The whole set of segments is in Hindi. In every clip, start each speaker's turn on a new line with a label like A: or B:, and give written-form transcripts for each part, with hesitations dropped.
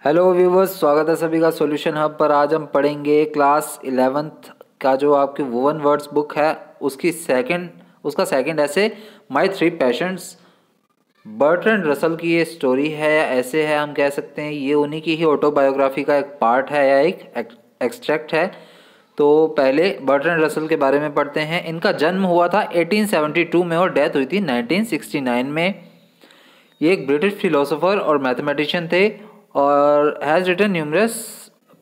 A: हेलो व्यूवर्स, स्वागत है सभी का सॉल्यूशन हब पर। आज हम पढ़ेंगे क्लास 11th का जो आपकी वुवन वर्ड्स बुक है उसका सेकंड ऐसे my three patience. Bertrand Russell की ये स्टोरी है या ऐसे है, हम कह सकते हैं ये उन्हीं की ही ऑटोबायोग्राफी का एक पार्ट है या एक एक्सट्रैक्ट है। तो पहले बर्ट्रैंड रसल के बारे में पढ़ते हैं। इनका जन्म हुआ था 1872 में और डेथ हुई थी 1969 में। ये एक ब्रिटिश फिलोसोफर और मैथमेटिशियन थे और has written numerous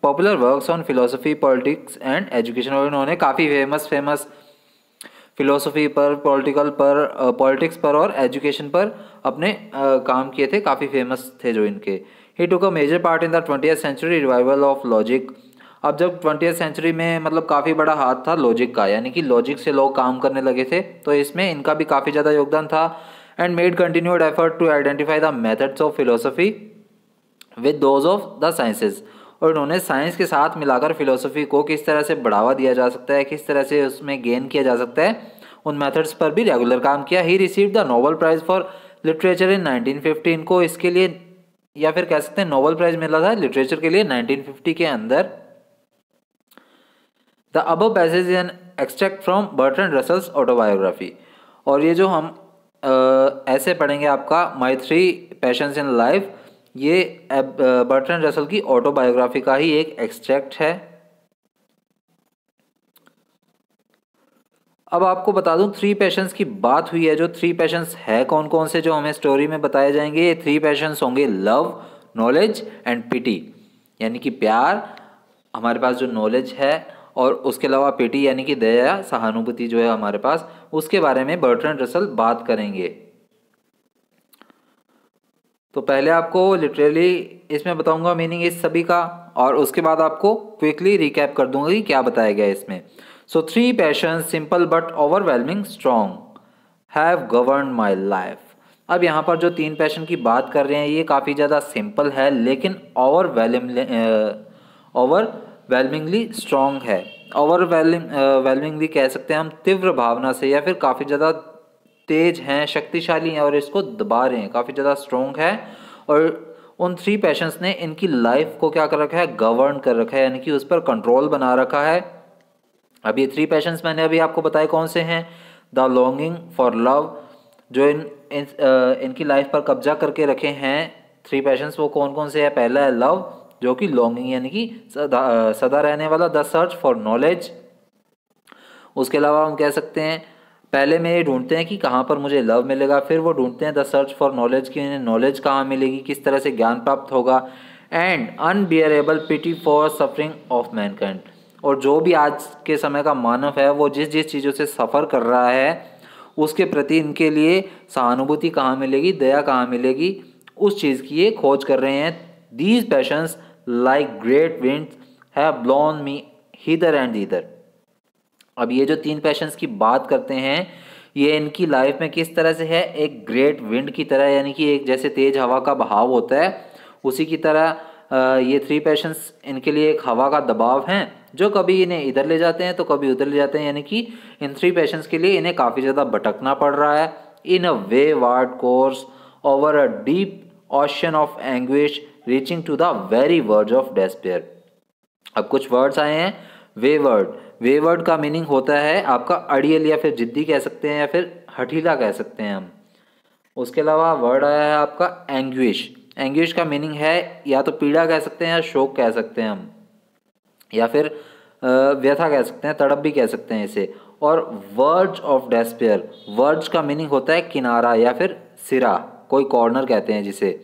A: popular works on philosophy, politics and education. और इन्होंने काफ़ी फेमस फिलोसफी पर, पॉलिटिक्स पर और एजुकेशन पर अपने काम किए थे, काफ़ी फेमस थे जो इनके। He took a major part in the 20th century revival of logic. अब जब 20th सेंचुरी में मतलब काफ़ी बड़ा हाथ था लॉजिक का, यानी कि लॉजिक से लोग काम करने लगे थे, तो इसमें इनका भी काफ़ी ज़्यादा योगदान था। And made continued effort to identify the methods of philosophy with those of the sciences. और इन्होंने साइंस के साथ मिलाकर फिलोसफी को किस तरह से बढ़ावा दिया जा सकता है, किस तरह से उसमें गेन किया जा सकता है, उन मेथड्स पर भी रेगुलर काम किया। He received the Nobel prize for literature in 1950। इनको इसके लिए या फिर कह सकते हैं नोबेल प्राइज मिला था लिटरेचर के लिए 1950 के अंदर। The above passage is an extract from Bertrand Russell's autobiography. और ये जो हम ऐसे पढ़ेंगे आपका my three patience in life, ये बर्ट्रैंड रसल की ऑटोबायोग्राफी का ही एक एक्सट्रैक्ट है। अब आपको बता दूं, थ्री पैशंस की बात हुई है। जो थ्री पैशंस है कौन कौन से जो हमें स्टोरी में बताए जाएंगे, ये थ्री पैशंस होंगे लव, नॉलेज एंड पिटी। यानी कि प्यार, हमारे पास जो नॉलेज है, और उसके अलावा पिटी यानी कि दया, सहानुभूति जो है हमारे पास, उसके बारे में बर्ट्रैंड रसल बात करेंगे। तो पहले आपको लिटरली इसमें बताऊंगा मीनिंग इस सभी का, और उसके बाद आपको क्विकली रिकैप कर दूंगा कि क्या बताया गया इसमें। So three patience simple but overwhelming strong have govern my life. अब यहाँ पर जो तीन पैशन की बात कर रहे हैं ये काफ़ी ज़्यादा सिंपल है, लेकिन ओवरवेलमिंगली स्ट्रॉन्ग है। ओवरवेलमिंगली कह सकते हैं हम तीव्र भावना से, या फिर काफ़ी ज़्यादा तेज हैं, शक्तिशाली हैं और इसको दबा रहे हैं, काफ़ी ज़्यादा स्ट्रॉन्ग है। और उन थ्री पैशंस ने इनकी लाइफ को क्या कर रखा है, गवर्न कर रखा है, यानी कि उस पर कंट्रोल बना रखा है। अब ये थ्री पैशंस मैंने अभी आपको बताए कौन से हैं। द लॉन्गिंग फॉर लव, जो इनकी लाइफ पर कब्जा करके रखे हैं थ्री पैशंस, वो कौन कौन से है। पहला है लव, जो कि लॉन्गिंग यानी कि सदा रहने वाला। द सर्च फॉर नॉलेज, उसके अलावा हम कह सकते हैं पहले में ये ढूंढते हैं कि कहाँ पर मुझे लव मिलेगा, फिर वो ढूंढते हैं द सर्च फॉर नॉलेज की इन्हें नॉलेज कहाँ मिलेगी, किस तरह से ज्ञान प्राप्त होगा। And unbearable pity for suffering of mankind, और जो भी आज के समय का मानव है वो जिस जिस चीज़ों से सफ़र कर रहा है उसके प्रति इनके लिए सहानुभूति कहाँ मिलेगी, दया कहाँ मिलेगी, उस चीज़ की ये खोज कर रहे हैं। These passions like great winds have blown me hither and thither. अब ये जो तीन पैशंस की बात करते हैं ये इनकी लाइफ में किस तरह से है, एक ग्रेट विंड की तरह, यानी कि एक जैसे तेज हवा का बहाव होता है उसी की तरह ये थ्री पैशंस इनके लिए एक हवा का दबाव हैं, जो कभी इन्हें इधर ले जाते हैं तो कभी उधर ले जाते हैं। यानी कि इन थ्री पैशंस के लिए इन्हें काफ़ी ज़्यादा भटकना पड़ रहा है। In a wayward course over a deep ocean of anguish reaching to the very verge of despair. अब कुछ वर्ड्स आए हैं। वेवर्ड का मीनिंग होता है आपका अड़ियल, या फिर जिद्दी कह सकते हैं, या फिर हठीला कह सकते हैं हम। उसके अलावा वर्ड आया है आपका एंग्विश का मीनिंग है या तो पीड़ा कह सकते हैं या शोक कह सकते हैं हम, या फिर व्यथा कह सकते हैं, तड़प भी कह सकते हैं इसे। और वर्ज ऑफ डेस्पेयर, वर्ज का मीनिंग होता है किनारा या फिर सिरा, कोई कॉर्नर कहते हैं जिसे।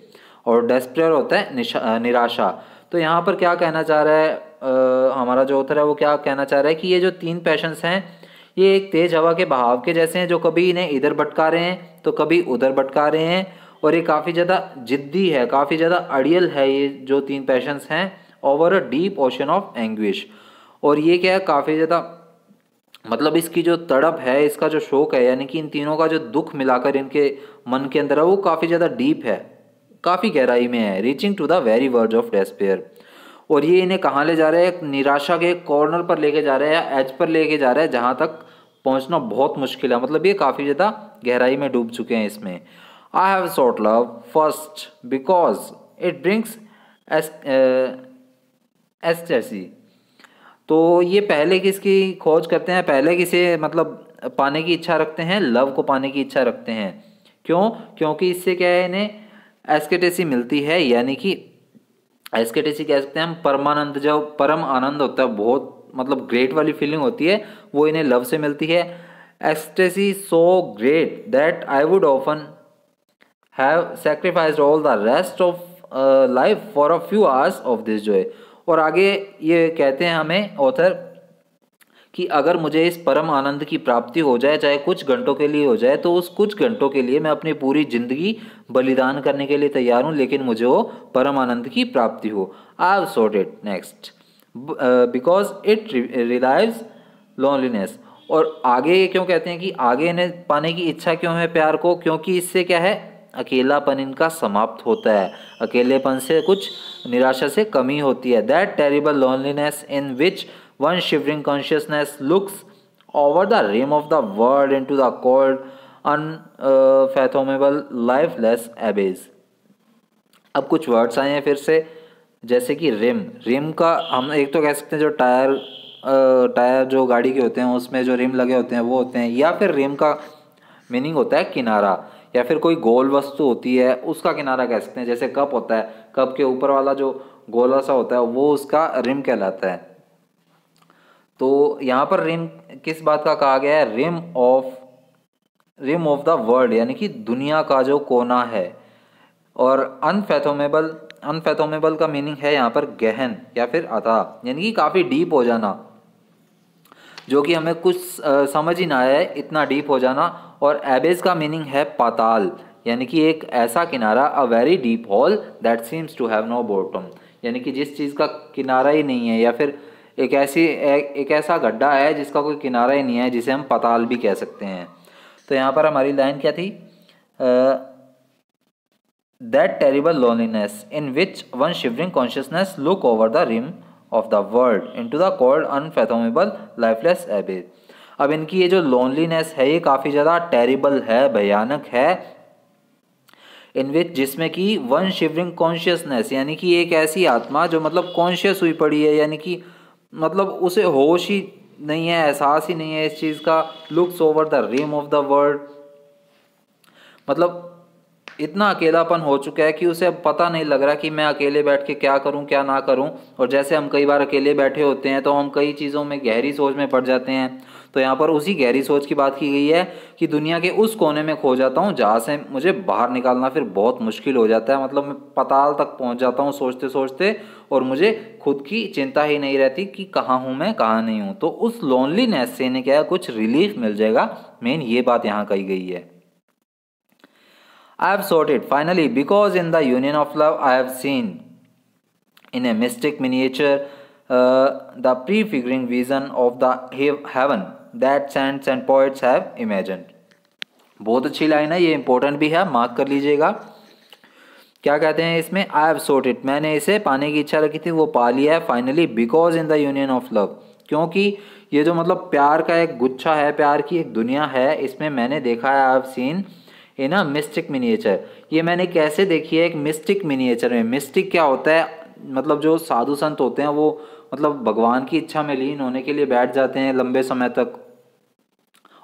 A: और डेस्पेयर होता है निराशा। तो यहाँ पर क्या कहना चाह रहा है हमारा जो ऑथर है, वो क्या कहना चाह रहा है कि ये जो तीन पैशंस हैं ये एक तेज हवा के बहाव के जैसे हैं, जो कभी इन्हें इधर भटका रहे हैं तो कभी उधर भटका रहे हैं। और ये काफ़ी ज़्यादा जिद्दी है, काफ़ी ज़्यादा अड़ियल है ये जो तीन पैशंस हैं, over a deep ocean of anguish. और ये क्या है, काफ़ी ज़्यादा मतलब इसकी जो तड़प है, इसका जो शोक है, यानी कि इन तीनों का जो दुख मिलाकर इनके मन के अंदर है, वो काफ़ी ज़्यादा डीप है, काफ़ी गहराई में है। Reaching to the very verge of despair. और ये इन्हें कहाँ ले जा रहा है, एक निराशा के कॉर्नर पर लेके जा रहा है, या एज पर लेके जा रहा है, जहाँ तक पहुँचना बहुत मुश्किल है। मतलब ये काफ़ी ज़्यादा गहराई में डूब चुके हैं इसमें। आई have short love first because it brings S एस्टेसी। तो ये पहले किसकी खोज करते हैं, पहले किसे मतलब पाने की इच्छा रखते हैं, लव को पाने की इच्छा रखते हैं। क्यों? क्योंकि इससे क्या है, इन्हें एस्केटेसी मिलती है, यानी कि एस्केटेसी कह सकते हैं हम परमानंद, जो परम आनंद होता है, बहुत मतलब ग्रेट वाली फीलिंग होती है, वो इन्हें लव से मिलती है। Ecstasy so great that I would often have sacrificed all the rest of life for a few hours of this joy। और आगे ये कहते हैं हमें ऑथर कि अगर मुझे इस परम आनंद की प्राप्ति हो जाए, चाहे कुछ घंटों के लिए हो जाए, तो उस कुछ घंटों के लिए मैं अपनी पूरी जिंदगी बलिदान करने के लिए तैयार हूँ, लेकिन मुझे वो परम आनंद की प्राप्ति हो। I have sought it next because it relieves loneliness. और आगे ये क्यों कहते हैं कि आगे इन्हें पाने की इच्छा क्यों है प्यार को, क्योंकि इससे क्या है, अकेलापन इनका समाप्त होता है, अकेलेपन से कुछ निराशा से कमी होती है। That terrible loneliness in which one shivering consciousness looks over the rim of the world into the cold unfathomable lifeless abyss. अब कुछ वर्ड्स आए हैं फिर से, जैसे कि रिम। रिम का हम एक तो कह सकते हैं जो टायर जो गाड़ी के होते हैं उसमें जो रिम लगे होते हैं वो होते हैं, या फिर रिम का मीनिंग होता है किनारा, या फिर कोई गोल वस्तु होती है उसका किनारा कह सकते हैं। जैसे कप होता है, कप के ऊपर वाला जो गोला सा होता है वो उसका रिम कहलाता है। तो यहाँ पर रिम किस बात का कहा गया है, रिम ऑफ द वर्ल्ड, यानी कि दुनिया का जो कोना है। और अनफैथोमेबल का मीनिंग है यहाँ पर गहन या फिर अथाह, यानी कि काफ़ी डीप हो जाना, जो कि हमें कुछ समझ ही ना आए, इतना डीप हो जाना। और एबेज का मीनिंग है पाताल, यानी कि एक ऐसा किनारा, a very deep hole that seems to have no bottom, यानी कि जिस चीज़ का किनारा ही नहीं है, या फिर एक ऐसा गड्ढा है जिसका कोई किनारा ही नहीं है, जिसे हम पाताल भी कह सकते हैं। तो यहाँ पर हमारी लाइन क्या थी, that terrible loneliness in which one shivering consciousness look over the rim of the world into the cold unfathomable lifeless abyss. अब इनकी ये जो लोनलीनेस है ये काफ़ी ज़्यादा टेरिबल है, भयानक है। इन विच, जिसमें कि वन शिवरिंग कॉन्शियसनेस, यानी कि एक ऐसी आत्मा जो मतलब कॉन्शियस हुई पड़ी है, यानी कि मतलब उसे होश ही नहीं है, एहसास ही नहीं है इस चीज़ का। Looks over the rim of the world, मतलब इतना अकेलापन हो चुका है कि उसे अब पता नहीं लग रहा कि मैं अकेले बैठ के क्या करूं क्या ना करूं। और जैसे हम कई बार अकेले बैठे होते हैं तो हम कई चीज़ों में गहरी सोच में पड़ जाते हैं। तो यहाँ पर उसी गहरी सोच की बात की गई है कि दुनिया के उस कोने में खो जाता हूँ जहाँ से मुझे बाहर निकालना फिर बहुत मुश्किल हो जाता है, मतलब मैं पाताल तक पहुँच जाता हूँ सोचते सोचते, और मुझे खुद की चिंता ही नहीं रहती कि कहाँ हूँ मैं कहाँ नहीं हूँ। तो उस लोनलीनेस से इन्हें क्या है, कुछ रिलीफ मिल जाएगा, मेन ये बात यहाँ कही गई है। I have sought it finally because in the union of love I have seen in a mystic miniature the prefiguring vision of the heaven that saints and poets have imagined। बहुत अच्छी लाइन है, ये इंपॉर्टेंट भी है, मार्क कर लीजिएगा। क्या कहते हैं इसमें, आई हैव sought it, मैंने इसे पाने की इच्छा रखी थी, वो पा लिया है finally, because in the union of love, क्योंकि ये जो मतलब प्यार का एक गुच्छा है, प्यार की एक दुनिया है, इसमें मैंने देखा है, I have seen in a mistake miniature. ये मैंने कैसे देखी है, एक मिस्टिक मिनिएचर में। मिस्टिक क्या होता है, मतलब जो साधु संत होते हैं वो मतलब भगवान की इच्छा में लीन होने के लिए बैठ जाते हैं लंबे समय तक।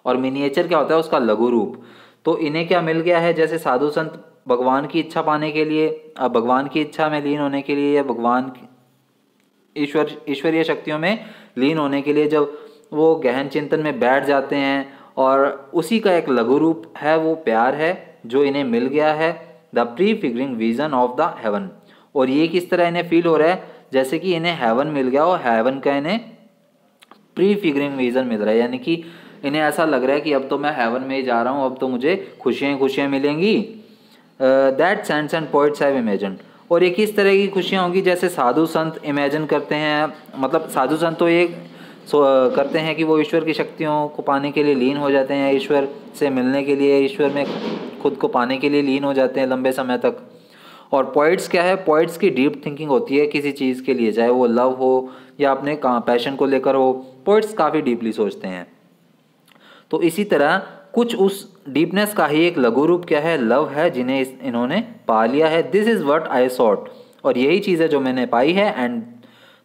A: और मिनिएचर क्या होता है, उसका लघु रूप। तो इन्हें क्या मिल गया है, जैसे साधु संत भगवान की इच्छा पाने के लिए, भगवान की इच्छा में लीन होने के लिए, या भगवान ईश्वरीय शक्तियों में लीन होने के लिए जब वो गहन चिंतन में बैठ जाते हैं, और उसी का एक लघु रूप है वो प्यार है जो इन्हें मिल गया है, the pre figuring vision of the haven. और ये किस तरह इन्हें फील हो रहा है, जैसे कि इन्हें हेवन मिल गया और हेवन का इन्हें प्री फिगरिंग विजन मिल रहा है, यानी कि इन्हें ऐसा लग रहा है कि अब तो मैं हेवन में ही जा रहा हूँ, अब तो मुझे खुशियाँ खुशियाँ मिलेंगी। That saints and poets have imagined. और ये किस तरह की खुशियाँ होंगी, जैसे साधु संत इमेजिन करते हैं, मतलब साधु संत तो ये करते हैं कि वो ईश्वर की शक्तियों को पाने के लिए लीन हो जाते हैं, ईश्वर से मिलने के लिए, ईश्वर में खुद को पाने के लिए लीन हो जाते हैं लंबे समय तक। और पॉइंट्स क्या है, पॉइंट्स की डीप थिंकिंग होती है किसी चीज़ के लिए, चाहे वो लव हो या अपने पैशन को लेकर हो, पॉइंट्स काफ़ी डीपली सोचते हैं। तो इसी तरह कुछ उस डीपनेस का ही एक लघु रूप क्या है, लव है, जिन्हें इन्होंने पा लिया है। This is what I sought, और यही चीज़ है जो मैंने पाई है। And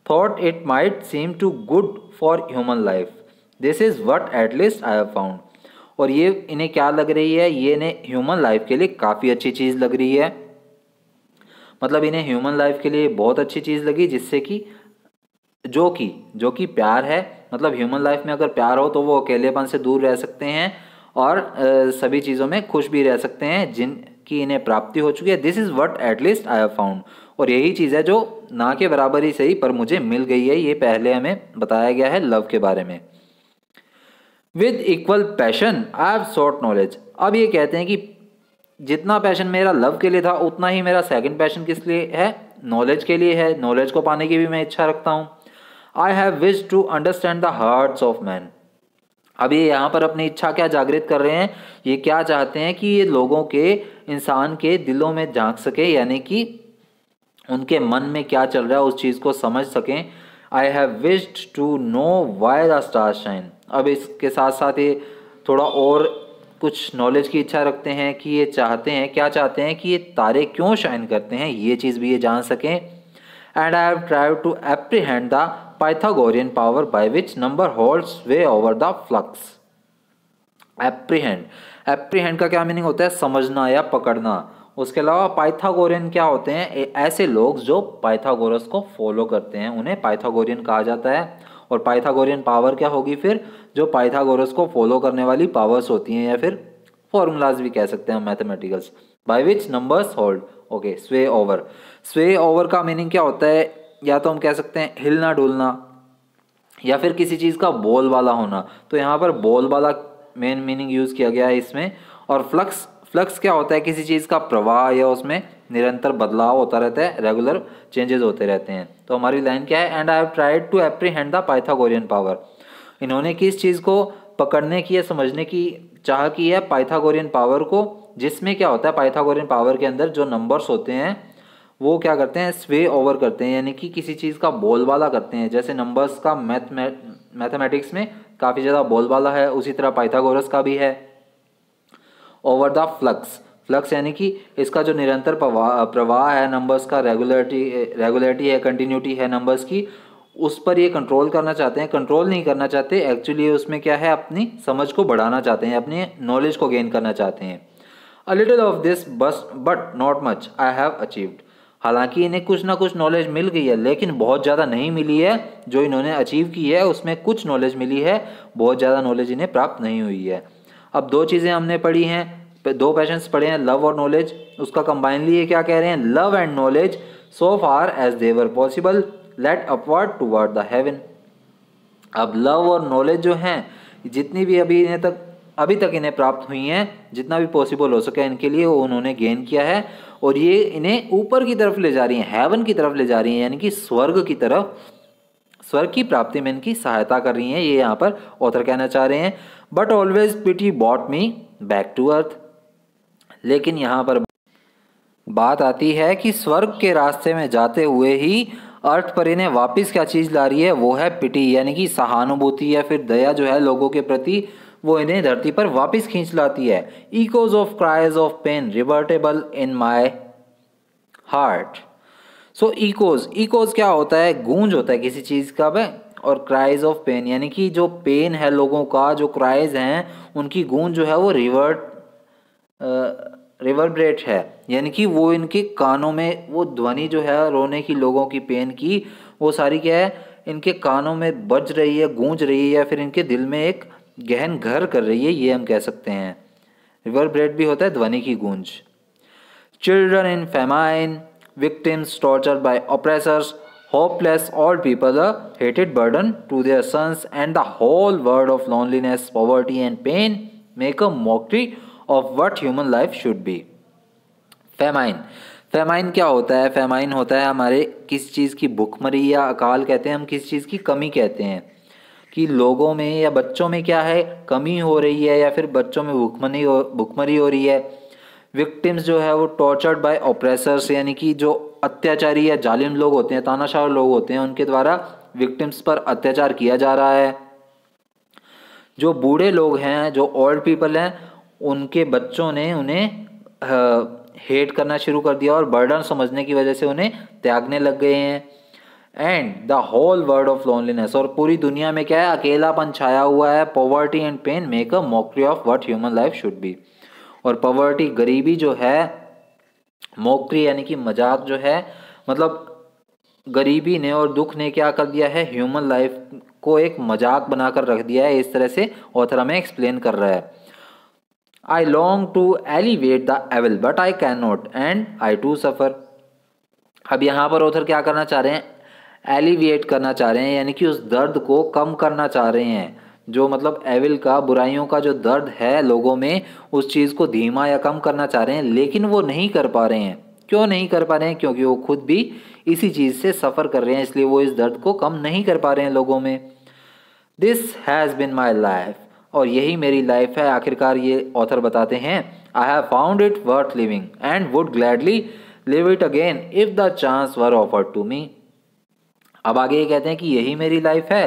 A: thought it might seem to good for human life, this is what at least I have found. और ये इन्हें क्या लग रही है, ये इन्हें ह्यूमन लाइफ के लिए काफ़ी अच्छी चीज़ लग रही है। मतलब इन्हें ह्यूमन लाइफ के लिए बहुत अच्छी चीज़ लगी, जिससे कि जो कि प्यार है। मतलब ह्यूमन लाइफ में अगर प्यार हो तो वो अकेलेपन से दूर रह सकते हैं और सभी चीज़ों में खुश भी रह सकते हैं जिनकी इन्हें प्राप्ति हो चुकी है। This is what eight least I have found. और यही चीज़ है जो ना के बराबर ही सही पर मुझे मिल गई है। ये पहले हमें बताया गया है लव के बारे में। With equal passion I have short knowledge. अब ये कहते हैं कि जितना पैशन मेरा लव के लिए था उतना ही मेरा सेकंड पैशन किस लिए है, नॉलेज के लिए है। नॉलेज को पाने की भी मैं इच्छा रखता हूँ। I have wish to understand the hearts of man. अब ये यहाँ पर अपनी इच्छा क्या जागृत कर रहे हैं, ये क्या चाहते हैं कि ये लोगों के, इंसान के दिलों में झांक सके, यानी कि उनके मन में क्या चल रहा है उस चीज़ को समझ सकें। I have wished to know why the stars shine. अब इसके साथ साथ ये थोड़ा और कुछ नॉलेज की इच्छा रखते हैं कि ये चाहते हैं, क्या चाहते हैं कि ये तारे क्यों शाइन करते हैं, ये चीज़ भी ये जान सकें। And I have tried to apprehend the Pythagorean power by which number holds way over the flux. Apprehend का क्या मीनिंग होता है, समझना या पकड़ना। उसके अलावा पाइथागोरियन क्या होते हैं, ऐसे लोग जो पाइथागोरस को फॉलो करते हैं उन्हें पाइथागोरियन कहा जाता है। और पाइथागोरियन पावर क्या होगी फिर, जो पाइथागोरस को फॉलो करने वाली पावर्स होती हैं या फिर फॉर्मूलाज भी कह सकते हैं mathematicals. By which numbers hold, okay, स्वे ओवर। स्वे ओवर का मीनिंग क्या होता है, या तो हम कह सकते हैं हिलना डुलना या फिर किसी चीज़ का बोल वाला होना। तो यहाँ पर बोल वाला मेन मीनिंग यूज़ किया गया है इसमें। और फ्लक्स क्या होता है, किसी चीज़ का प्रवाह या उसमें निरंतर बदलाव होता रहता है, रेगुलर चेंजेस होते रहते हैं। तो हमारी लाइन क्या है, and I have tried to apprehend the Pythagorean power. इन्होंने किस चीज़ को पकड़ने की या समझने की चाह की है, पाइथागोरियन पावर को, जिसमें क्या होता है पाइथागोरियन पावर के अंदर जो नंबर्स होते हैं वो क्या करते हैं, स्वे ओवर करते हैं, यानी कि किसी चीज़ का बोलबाला करते हैं। जैसे नंबर्स का मैथमेटिक्स में काफ़ी ज़्यादा बोलबाला है, उसी तरह पाइथागोरस का भी है। ओवर द फ्लक्स यानी कि इसका जो निरंतर प्रवाह है नंबर्स का, रेगुलरिटी है, कंटिन्यूटी है नंबर्स की, उस पर ये कंट्रोल करना चाहते हैं। कंट्रोल नहीं करना चाहते, एक्चुअली उसमें क्या है, अपनी समझ को बढ़ाना चाहते हैं, अपनी नॉलेज को गेन करना चाहते हैं। A little of this but not much I have achieved. हालांकि इन्हें कुछ ना कुछ नॉलेज मिल गई है, लेकिन बहुत ज़्यादा नहीं मिली है। जो इन्होंने अचीव की है उसमें कुछ नॉलेज मिली है, बहुत ज़्यादा नॉलेज इन्हें प्राप्त नहीं हुई है। अब दो चीज़ें हमने पढ़ी हैं, दो पैशंस पढ़े हैं, लव और नॉलेज। उसका कंबाइनली ये क्या कह रहे हैं, love and knowledge so far as they were possible led upward toward the heaven. अब लव और नॉलेज जो हैं, जितनी भी अभी तक इन्हें प्राप्त हुई हैं, जितना भी पॉसिबल हो सके इनके लिए वो उन्होंने गेन किया है, और ये इन्हें ऊपर की तरफ ले जा रही हैं, हेवन की तरफ ले जा रही हैं, यानी कि स्वर्ग की तरफ, स्वर्ग की प्राप्ति में इनकी सहायता कर रही हैं, ये यहाँ पर ऑथर कहना चाह रहे हैं। But always pity brought me back to earth. लेकिन यहाँ पर बात आती है कि स्वर्ग के रास्ते में जाते हुए ही अर्थ पर इन्हें वापस क्या चीज़ ला रही है, वो है पिटी, यानी कि सहानुभूति या फिर दया जो है लोगों के प्रति, वो इन्हें धरती पर वापस खींच लाती है। Echoes of cries of pain reverberate in my heart. So echoes क्या होता है, गूंज होता है किसी चीज़ का वह, और क्राइज ऑफ पेन यानी कि जो पेन है लोगों का, जो क्राइज हैं उनकी गूंज जो है वो रिवर्बरेट है, यानी कि वो इनके कानों में वो ध्वनि जो है रोने की, लोगों की पेन की, वो सारी क्या है इनके कानों में बज रही है, गूंज रही है, या फिर इनके दिल में एक गहन घर कर रही है, ये हम कह सकते हैं। रिवर्बरेट भी होता है ध्वनि की गूंज। Children in famine, victims tortured by oppressors, hopeless old people, a hated burden to their sons, and the whole world of loneliness, poverty and pain make a mockery of what human life should be. Famine क्या होता है, फेमाइन होता है हमारे किसी चीज़ की भूखमरी या अकाल कहते हैं, हम किसी चीज़ की कमी कहते हैं कि लोगों में या बच्चों में क्या है कमी हो रही है, या फिर बच्चों में भूखमरी हो रही है। विक्टिम्स जो है वो टॉर्चर्ड बाय ऑप्रेसर्स, यानी कि जो अत्याचारी या जालिम लोग होते हैं, तानाशाह लोग होते हैं, उनके द्वारा विक्टिम्स पर अत्याचार किया जा रहा है। जो बूढ़े लोग हैं, जो ओल्ड पीपल हैं, उनके बच्चों ने उन्हें हेट करना शुरू कर दिया और बर्डन समझने की वजह से उन्हें त्यागने लग गए हैं। And the whole world of loneliness, और पूरी दुनिया में क्या है, अकेलापन छाया हुआ है। Poverty and pain make a mockery of what human life should be. और पॉवर्टी, गरीबी जो है, मॉकरी यानी कि मजाक जो है, मतलब गरीबी ने और दुख ने क्या कर दिया है, ह्यूमन लाइफ को एक मजाक बनाकर रख दिया है। इस तरह से ऑथर हमें एक्सप्लेन कर रहा है। I long to alleviate the evil but I can not and I too suffer. अब यहाँ पर ऑथर क्या करना चाह रहे हैं, एलिविएट करना चाह रहे हैं, यानी कि उस दर्द को कम करना चाह रहे हैं। जो मतलब एविल का, बुराइयों का जो दर्द है लोगों में, उस चीज़ को धीमा या कम करना चाह रहे हैं, लेकिन वो नहीं कर पा रहे हैं। क्यों नहीं कर पा रहे हैं? क्योंकि वो खुद भी इसी चीज़ से सफ़र कर रहे हैं, इसलिए वो इस दर्द को कम नहीं कर पा रहे हैं लोगों में। This has been my life, और यही मेरी लाइफ है। आखिरकार ये ऑथर बताते हैं, I have found it worth living and would gladly live it again if the chance were offered to me. अब आगे ये कहते हैं कि यही मेरी लाइफ है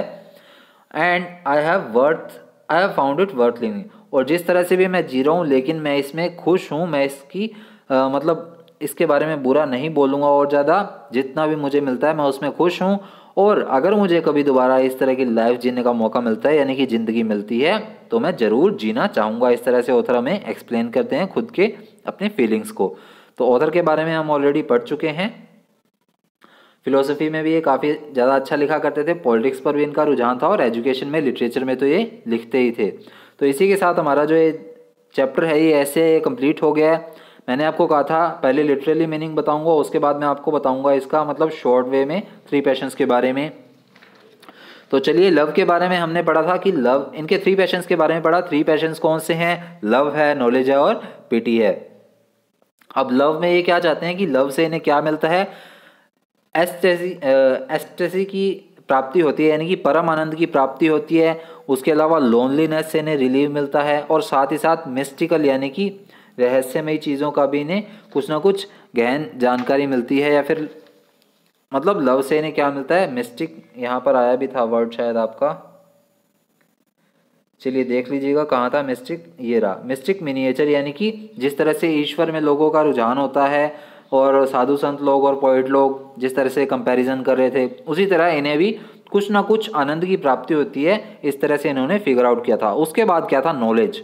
A: and I have found it worth living, और जिस तरह से भी मैं जी रहा हूँ लेकिन मैं इसमें खुश हूँ। मैं इसकी मतलब इसके बारे में बुरा नहीं बोलूँगा, और ज़्यादा जितना भी मुझे मिलता है मैं उसमें खुश हूँ। और अगर मुझे कभी दोबारा इस तरह की लाइफ जीने का मौका मिलता है, यानी कि ज़िंदगी मिलती है, तो मैं ज़रूर जीना चाहूँगा। इस तरह से ऑथर हमें एक्सप्लेन करते हैं खुद के अपने फीलिंग्स को। तो ऑथर के बारे में हम ऑलरेडी पढ़ चुके हैं। फिलोसफी में भी ये काफ़ी ज़्यादा अच्छा लिखा करते थे, पॉलिटिक्स पर भी इनका रुझान था, और एजुकेशन में, लिटरेचर में तो ये लिखते ही थे। तो इसी के साथ हमारा जो ये चैप्टर है ये ऐसे कंप्लीट हो गया है। मैंने आपको कहा था पहले लिटरली मीनिंग बताऊंगा, उसके बाद मैं आपको बताऊंगा इसका मतलब शॉर्ट वे में 3 पैशंस के बारे में। तो चलिए, लव के बारे में हमने पढ़ा था कि लव, इनके 3 पैशंस के बारे में पढ़ा। 3 पैशंस कौन से हैं? लव है, नॉलेज है और पिटी है। अब लव में ये क्या चाहते हैं कि लव से इन्हें क्या मिलता है? एस्टेसी की प्राप्ति होती है, यानी कि परम आनंद की प्राप्ति होती है। उसके अलावा लोनलीनेस से इन्हें रिलीव मिलता है, और साथ ही साथ मिस्टिकल यानी कि रहस्यमयी चीज़ों का भी इन्हें कुछ ना कुछ गहन जानकारी मिलती है। या फिर मतलब लव से इन्हें क्या मिलता है? मिस्टिक, यहाँ पर आया भी था वर्ड शायद आपका, चलिए देख लीजिएगा कहाँ था मिस्टिक, ये रहा। मिस्टिक मिनिएचर, यानी कि जिस तरह से ईश्वर में लोगों का रुझान होता है और साधु संत लोग और पोइट लोग जिस तरह से कंपैरिजन कर रहे थे, उसी तरह इन्हें भी कुछ ना कुछ आनंद की प्राप्ति होती है। इस तरह से इन्होंने फिगर आउट किया था। उसके बाद क्या था? नॉलेज।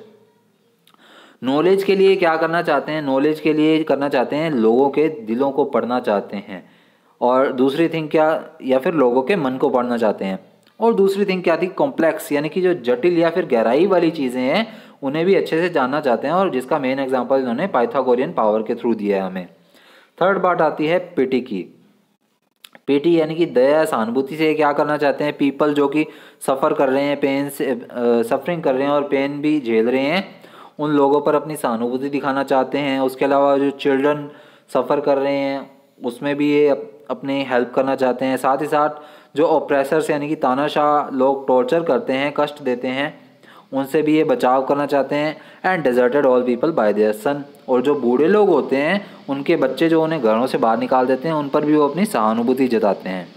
A: नॉलेज के लिए क्या करना चाहते हैं? नॉलेज के लिए करना चाहते हैं लोगों के दिलों को पढ़ना चाहते हैं, और दूसरी थिंग क्या, या फिर लोगों के मन को पढ़ना चाहते हैं। और दूसरी थिंग क्या थी? कॉम्प्लेक्स, यानी कि जो जटिल या फिर गहराई वाली चीज़ें हैं उन्हें भी अच्छे से जानना चाहते हैं, और जिसका मेन एग्जांपल इन्होंने पाइथागोरियन पावर के थ्रू दिया है हमें। थर्ड बात आती है पिटी की। पिटी यानी कि दया, सहानुभूति से क्या करना चाहते हैं? पीपल जो कि सफ़र कर रहे हैं, पेन से सफरिंग कर रहे हैं और पेन भी झेल रहे हैं, उन लोगों पर अपनी सहानुभूति दिखाना चाहते हैं। उसके अलावा जो चिल्ड्रन सफ़र कर रहे हैं उसमें भी ये अपने हेल्प करना चाहते हैं। साथ ही साथ जो ऑप्रेसर्स यानी कि तानाशाह लोग टॉर्चर करते हैं, कष्ट देते हैं, उनसे भी ये बचाव करना चाहते हैं। And deserted old people by their son, और जो बूढ़े लोग होते हैं उनके बच्चे जो उन्हें घरों से बाहर निकाल देते हैं, उन पर भी वो अपनी सहानुभूति जताते हैं।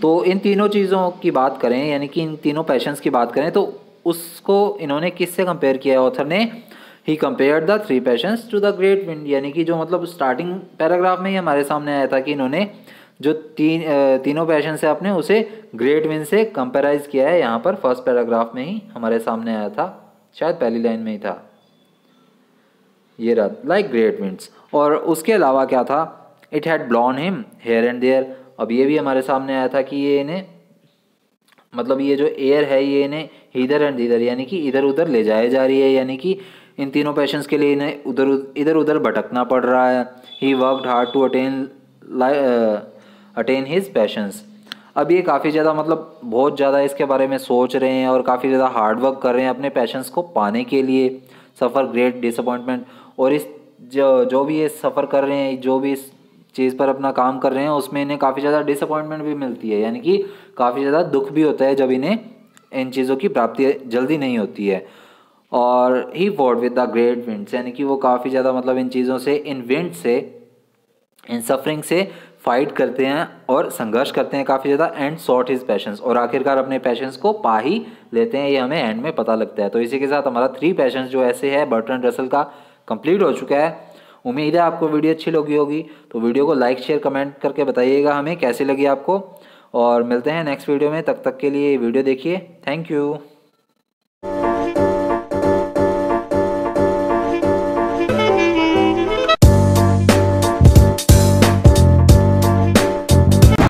A: तो इन तीनों चीज़ों की बात करें, यानी कि इन तीनों पैशंस की बात करें, तो उसको इन्होंने किससे कंपेयर किया है ऑथर ने? He compared the 3 passions to the great wind, यानी कि जो मतलब स्टार्टिंग पैराग्राफ में ही हमारे सामने आया था कि इन्होंने जो तीनों पैशन से अपने उसे ग्रेट विंड से कंपेराइज किया है। यहाँ पर फर्स्ट पैराग्राफ में ही हमारे सामने आया था, शायद पहली लाइन में ही था, ये रहा, लाइक ग्रेट विंड्स। और उसके अलावा क्या था? It had blown him here and there. अब ये भी हमारे सामने आया था कि ये इन्हें मतलब ये जो एयर है ये इन्हें इधर एंड इधर यानी कि इधर उधर ले जाए जा रही है, यानी कि इन तीनों पैशंस के लिए इन्हें इधर उधर भटकना पड़ रहा है। He worked hard to attain his passions. अब ये काफ़ी ज़्यादा मतलब बहुत ज़्यादा इसके बारे में सोच रहे हैं और काफ़ी ज़्यादा हार्ड वर्क कर रहे हैं अपने पैशंस को पाने के लिए। सफ़र ग्रेट डिसअपॉइंटमेंट, और इस जो भी ये सफ़र कर रहे हैं, जो भी इस चीज़ पर अपना काम कर रहे हैं, उसमें इन्हें काफ़ी ज़्यादा डिसअपॉइंटमेंट भी मिलती है, यानी कि काफ़ी ज़्यादा दुख भी होता है जब इन्हें इन चीज़ों की प्राप्ति जल्दी नहीं होती है। और he fought with the great winds, यानी कि वो काफ़ी ज़्यादा मतलब इन चीज़ों से, इन विंड से, इन सफरिंग से फाइट करते हैं और संघर्ष करते हैं काफ़ी ज़्यादा। एंड सॉट हिज पैशंस, और आखिरकार अपने पैशंस को पा ही लेते हैं, ये हमें एंड में पता लगता है। तो इसी के साथ हमारा 3 पैशंस जो ऐसे है बर्ट्रैंड रसल का कंप्लीट हो चुका है। उम्मीद है आपको वीडियो अच्छी लगी होगी, तो वीडियो को लाइक शेयर कमेंट करके बताइएगा हमें कैसी लगी आपको। और मिलते हैं नेक्स्ट वीडियो में, तब तक के लिए वीडियो देखिए। Thank you.